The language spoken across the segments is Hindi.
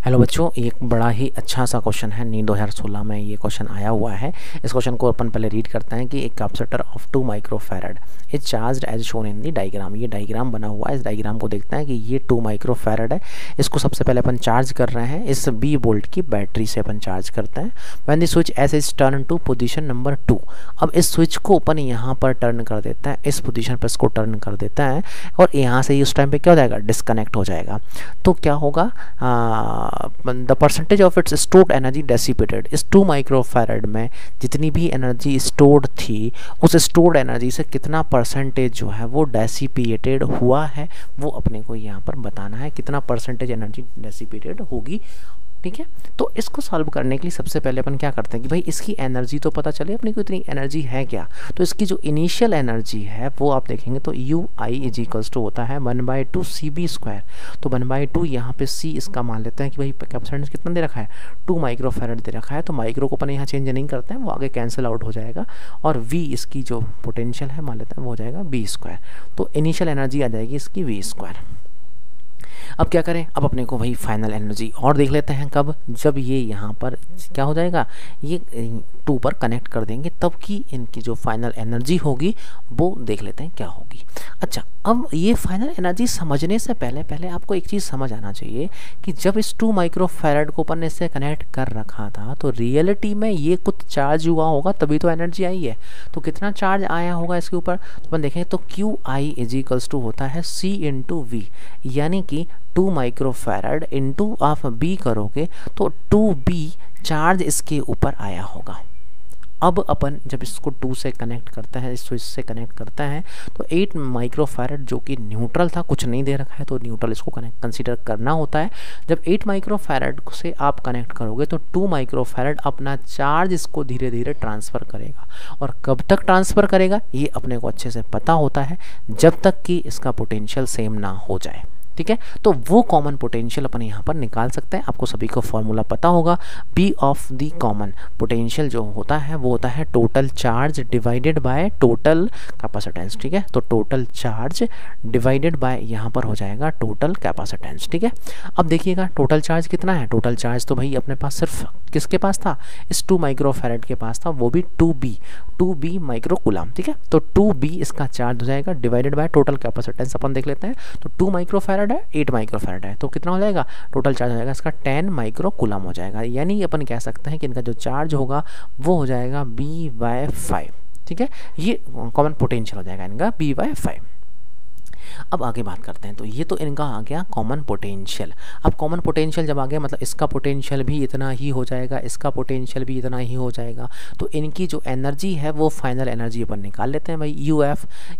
हेलो बच्चों, एक बड़ा ही अच्छा सा क्वेश्चन है। नीट 2016 में ये क्वेश्चन आया हुआ है। इस क्वेश्चन को अपन पहले रीड करते हैं कि एक capacitor of 2 microfarad is charged as shown in the diagram. ये डायग्राम बना हुआ है। इस डायग्राम को देखते हैं कि ये 2 माइक्रोफैरड है। इसको सबसे पहले अपन चार्ज कर रहे हैं। इस 20 वोल्ट की बैटरी से अपन चार्ज करते हैं। When the switch S is turn to position number 2। अब इस स्विच को अपन यहाँ पर टर्न कर देता है, इस पोजीशन पर इसको टर्न कर देता है और यहाँ से उस टाइम पे क्या हो जाएगा, डिस्कनेक्ट हो जाएगा। तो क्या होगा, the percentage of its stored energy dissipated. इस 2 माइक्रोफैरड में जितनी भी एनर्जी स्टोर्ड थी, उस स्टोर्ड एनर्जी से कितना परसेंटेज जो है वो डेसिपेटेड हुआ है, वो अपने को यहाँ पर बताना है। कितना परसेंटेज एनर्जी डेसिपेटेड होगी, ठीक है। तो इसको सॉल्व करने के लिए सबसे पहले अपन क्या करते हैं कि भाई इसकी एनर्जी तो पता चले अपने को इतनी एनर्जी है क्या। तो इसकी जो इनिशियल एनर्जी है वो आप देखेंगे तो U I is equals to होता है 1/2 CB²। तो 1/2 यहाँ पे सी इसका मान लेते हैं कि भाई कैपेसिटेंस कितना दे रखा है, 2 माइक्रोफैरड दे रखा है। तो माइक्रो को अपन यहाँ चेंज नहीं करते हैं, वो आगे कैंसिल आउट हो जाएगा। और वी इसकी जो पोटेंशियल है मान लेते हैं वो हो जाएगा V²। तो इनिशियल एनर्जी आ जाएगी इसकी V²। अब क्या करें, अब अपने को वही फाइनल एनर्जी और देख लेते हैं। कब, जब ये यहाँ पर क्या हो जाएगा, ये 2 पर कनेक्ट कर देंगे तब की इनकी जो फाइनल एनर्जी होगी वो देख लेते हैं क्या होगी। अच्छा, अब ये फाइनल एनर्जी समझने से पहले आपको एक चीज़ समझ आना चाहिए कि जब इस 2 माइक्रोफैरड को अपन ने इससे कनेक्ट कर रखा था तो रियलिटी में ये कुछ चार्ज हुआ होगा तभी तो एनर्जी आई है। तो कितना चार्ज आया होगा इसके ऊपर, तो अपन देखें तो QI इज इक्वल्स टू होता है C × V, यानी कि 2 माइक्रोफैरड इंटू आप B करोगे तो 2B चार्ज इसके ऊपर आया होगा। अब अपन जब इसको 2 से कनेक्ट करते हैं, इस स्विच से कनेक्ट करते हैं तो 8 माइक्रोफैरड जो कि न्यूट्रल था, कुछ नहीं दे रखा है तो न्यूट्रल इसको कनेक्ट कंसीडर करना होता है। जब 8 माइक्रोफैरड से आप कनेक्ट करोगे तो 2 माइक्रोफैरड अपना चार्ज इसको धीरे धीरे ट्रांसफ़र करेगा। और कब तक ट्रांसफ़र करेगा ये अपने को अच्छे से पता होता है, जब तक कि इसका पोटेंशियल सेम ना हो जाए, ठीक है। तो वो कॉमन पोटेंशियल अपन यहाँ पर निकाल सकते हैं। आपको सभी को फॉर्मूला पता होगा, V of the common potential जो होता है वो होता है total charge divided by total capacitance, ठीक है। तो टोटल चार्ज डिवाइडेड बाय यहाँ पर हो जाएगा टोटल कैपेसिटेंस, ठीक है। अब देखिएगा टोटल चार्ज कितना है। टोटल चार्ज तो भाई अपने पास सिर्फ किसके पास था, इस 2 माइक्रोफैरड के पास था, वो भी 2B माइक्रो कूलम, ठीक है। तो 2B इसका चार्ज हो जाएगा डिवाइडेड बाय टोटल कैपेसिटेंस अपन देख लेते हैं। तो 2 माइक्रोफैरड है, 8 माइक्रोफैरड है, तो कितना हो जाएगा, टोटल चार्ज हो जाएगा इसका 10 माइक्रो कूलम हो जाएगा। यानी अपन कह सकते हैं कि इनका जो चार्ज होगा वो हो जाएगा B/5, ठीक है। ये कॉमन पोटेंशियल हो जाएगा इनका B/5। अब आगे बात करते हैं। तो ये तो इनका आ गया कॉमन पोटेंशियल। अब कॉमन पोटेंशियल जब आ गया मतलब इसका पोटेंशियल भी इतना ही हो जाएगा, इसका पोटेंशियल भी इतना ही हो जाएगा। तो इनकी जो एनर्जी है वो फाइनल एनर्जी अपन निकाल लेते हैं भाई।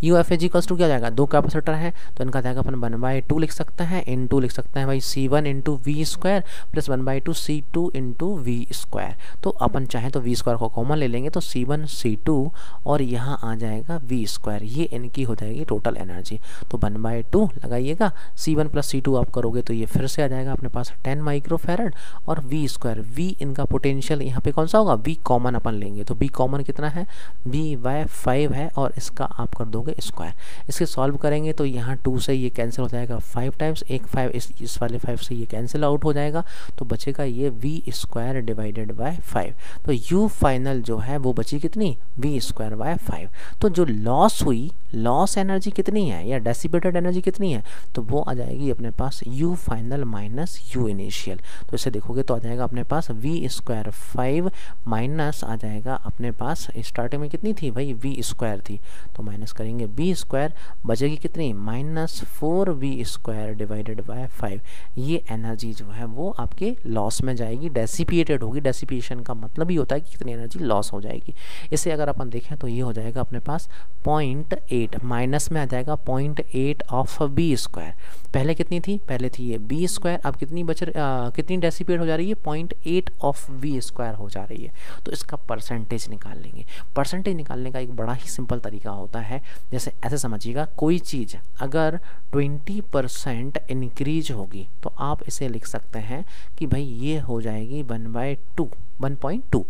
UF इज इक्वल्स टू क्या जाएगा, 2 कैपेसिटर है तो इनका जाएगा अपन 1/2 लिख सकते हैं, इनटू लिख सकते हैं भाई C1 × V² plus 1/2 C2 × V²। तो अपन चाहें तो V² को कॉमन ले लेंगे तो C1 C2 और यहाँ आ जाएगा V²। ये इनकी हो जाएगी टोटल एनर्जी। तो 1/2 लगाइएगा, C1 प्लस C2 आप करोगे तो ये फिर से आ जाएगा अपने पास 10 माइक्रोफैरड और V²। V इनका पोटेंशियल यहाँ पे कौन सा होगा, V कॉमन अपन लेंगे तो B कॉमन कितना है, B/5 है और इसका आप कर दोगे स्क्वायर। इसके सॉल्व करेंगे तो यहाँ 2 से ये कैंसिल हो जाएगा 5 टाइम्स, एक 5 इस वाले 5 से ये कैंसिल आउट हो जाएगा तो बचेगा ये V² डिवाइडेड बाय 5। तो U फाइनल जो है वो बची कितनी, V²/5। तो जो लॉस हुई, लॉस एनर्जी कितनी है या डेसिपेटेड एनर्जी कितनी है, तो वो आ जाएगी अपने पास U final minus U initial. तो इसे देखोगे तो आ जाएगा अपने पास V²5 माइनस आ जाएगा अपने पास स्टार्टिंग में कितनी थी भाई, V² थी, तो माइनस करेंगे B², बचेगी कितनी, -4V² डिवाइडेड बाय 5। ये एनर्जी जो है वो आपके लॉस में जाएगी, डेसिपेटेड होगी। डेसिपेशन का मतलब ही होता है कि कितनी एनर्जी लॉस हो जाएगी। इसे अगर अपन देखें तो ये हो जाएगा अपने पास 0.8, माइनस में आ जाएगा 0.8 ऑफ B²। पहले कितनी थी, पहले थी ये B², अब कितनी कितनी डेसिपेट हो जा रही है, 0.8 ऑफ V² हो जा रही है। तो इसका परसेंटेज निकाल लेंगे। परसेंटेज निकालने का एक बड़ा ही सिंपल तरीका होता है। जैसे ऐसे समझिएगा, कोई चीज़ अगर 20% इंक्रीज होगी तो आप इसे लिख सकते हैं कि भाई ये हो जाएगी 1/2, 1.2।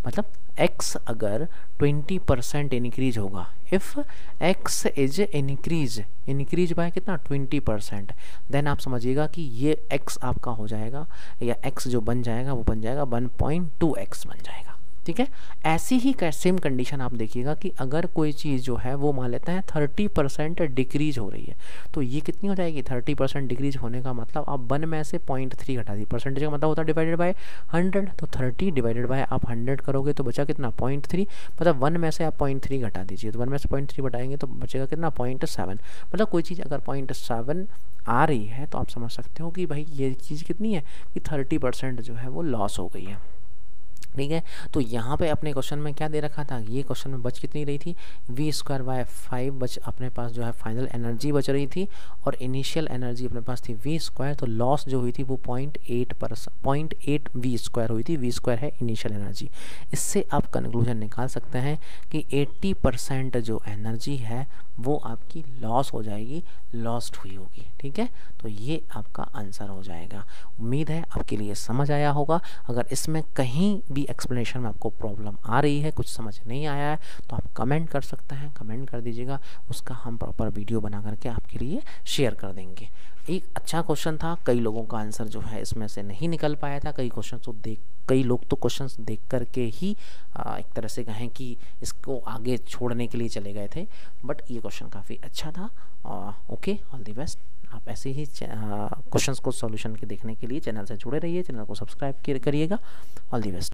मतलब x अगर 20% इंक्रीज होगा, if x is increase by कितना 20%, देन आप समझिएगा कि ये x आपका हो जाएगा, या x जो बन जाएगा वो बन जाएगा 1.2x बन जाएगा। ठीक है, ऐसी ही सेम कंडीशन आप देखिएगा कि अगर कोई चीज़ जो है वो मान लेते हैं 30% डिक्रीज हो रही है, तो ये कितनी हो जाएगी 30% डिक्रीज होने का मतलब आप 1 में से 0.3 घटा दी, परसेंटेज का मतलब होता है डिवाइडेड बाय 100, तो 30 डिवाइडेड बाय आप 100 करोगे तो बचा कितना 0.3, मतलब 1 में से आप 0.3 घटा दीजिए, तो 1 में से 0.3 घटाएंगे तो बचेगा कितना 0.7, मतलब कोई चीज़ अगर 0.7 आ रही है तो आप समझ सकते हो कि भाई ये चीज़ कितनी है कि 30% जो है वो लॉस हो गई है। ठीक है, तो यहाँ पे अपने क्वेश्चन में क्या दे रखा था, ये क्वेश्चन में बच कितनी रही थी v² बच अपने पास जो है फाइनल एनर्जी बच रही थी, और इनिशियल एनर्जी अपने पास थी v², तो लॉस जो हुई थी वो 0.8 v² हुई थी, v² है इनिशियल एनर्जी। इससे आप कंक्लूजन निकाल सकते हैं कि 80% जो एनर्जी है वो आपकी लॉस हो जाएगी, लॉस्ट हुई होगी। ठीक है, तो ये आपका आंसर हो जाएगा। उम्मीद है आपके लिए समझ आया होगा। अगर इसमें कहीं भी एक्सप्लेनेशन में आपको प्रॉब्लम आ रही है, कुछ समझ नहीं आया है, तो आप कमेंट कर सकते हैं, कमेंट कर दीजिएगा, उसका हम प्रॉपर वीडियो बना करके आपके लिए शेयर कर देंगे। एक अच्छा क्वेश्चन था, कई लोगों का आंसर जो है इसमें से नहीं निकल पाया था, कई लोग तो क्वेश्चंस देख करके ही एक तरह से कहें कि इसको आगे छोड़ने के लिए चले गए थे, बट ये क्वेश्चन काफ़ी अच्छा था। Okay, all the best. आप ऐसे ही क्वेश्चंस को सॉल्यूशन के देखने के लिए चैनल से जुड़े रहिए, चैनल को सब्सक्राइब करिएगा। All the best.